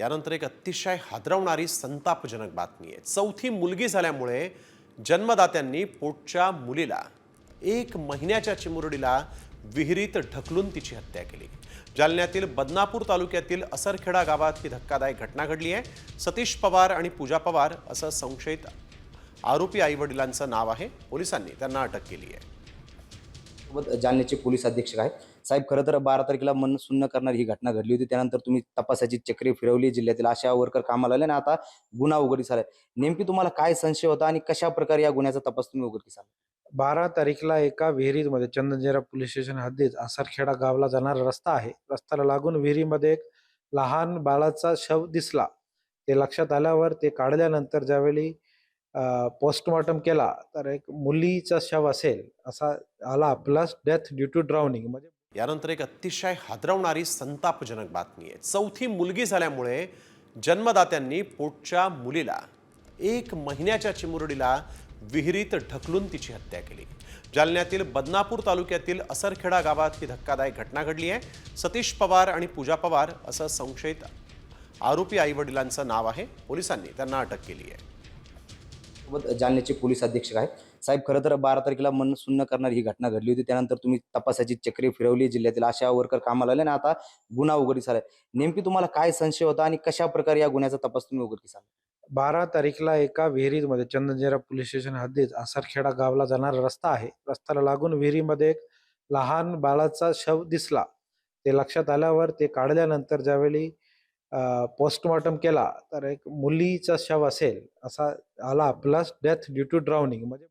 यानंतर एक अतिशय हादरवणारी संतापजनक बातमी आहे। चौथी मुलगी झाल्यामुळे जन्मदात्यांनी पोटच्या मुलीला 1 महिन्याच्या चिमुरडीला विहिरीत ढकलून तिची हत्या केली। जालन्यातील बदनापूर तालुक्यातील असरखेडा गावात ही धक्कादायक घटना घडली आहे। सतीश पवार आणि पूजा पवार असं संशयित आरोपी आईवडिलांचं नाव आहे। पोलिसांनी त्यांना अटक केली आहे। जालन्याचे पोलीस अधीक्षक आहेत साहेब, खरं तर 12 तारखेला मन सुन्न करणारी ही घटना घडली होती। त्यानंतर तुम्ही तपासाची चक्रे फिरवली, जिल्ह्यातील आशा वर्कर कामाला आले आणि आता गुन्हा उघडकीस आलाय। नेमकी तुम्हाला काय संशय होता आणि कशा प्रकारे या गुन्ह्याचा तपास तुम्ही उघडकीस आला? 12 तारीखला एका विहिरीमध्ये चंदनजेरा पोलीस स्टेशन हद्दीत आसरखेडा गावाला जाणारा रस्ता आहे। रस्त्याला लागून विहिरीमध्ये एक लहान बाळाचा शव दिसला। ते लक्षात आल्यावर ते काढल्यानंतर ज्यावेळी पोस्टमॉर्टम केला तर एक मुलीचा शव असेल असा आला, plus death due to drowning. म्हणजे यानंतर एक अतिशय हादरवणारी संतापजनक बातमी आहे। चौथी मुलगी झाल्यामुळे जन्मदात्यांनी पोटच्या मुलीला 1 महिन्याच्या चिमुरडीला विहिरीत ढकलून तिची हत्या केली। जालन्यातील बदनापूर तालुक्यातील असरखेडा गावात ही धक्कादायक घटना घडली आहे। सतीश पवार आणि पूजा पवार असं संशयित आरोपी आईवडिलांचं नाव आहे। पोलिसांनी त्यांना अटक केली आहे। जालन्याचे पोलीस अधीक्षक आहेत साहेब, खरं तर 12 तारखेला मन सुन्न करणारी ही घटना घडली होती। त्यानंतर तुम्ही तपासाची चक्रे फिरवली, जिल्ह्यातील आशा वर्कर कामाला आले आणि आता गुन्हा उघडकीस आलाय। नेमकी तुम्हाला काय संशय होता आणि कशा प्रकारे या गुन्ह्याचा तपास तुम्ही उघडकीस आला? 12 तारीखला एका विहिरीमध्ये चंदनजेरा पोलीस स्टेशन हद्दीत आसरखेडा गावाला जाणारा रस्ता आहे। रस्त्याला लागून विहिरीमध्ये एक लहान बाळाचा शव दिसला। ते लक्षात आल्यावर ते काढल्यानंतर ज्यावेळी पोस्टमॉर्टम केला तर एक मुलीचा शव असेल असा आला, plus death due to drowning. म्हणजे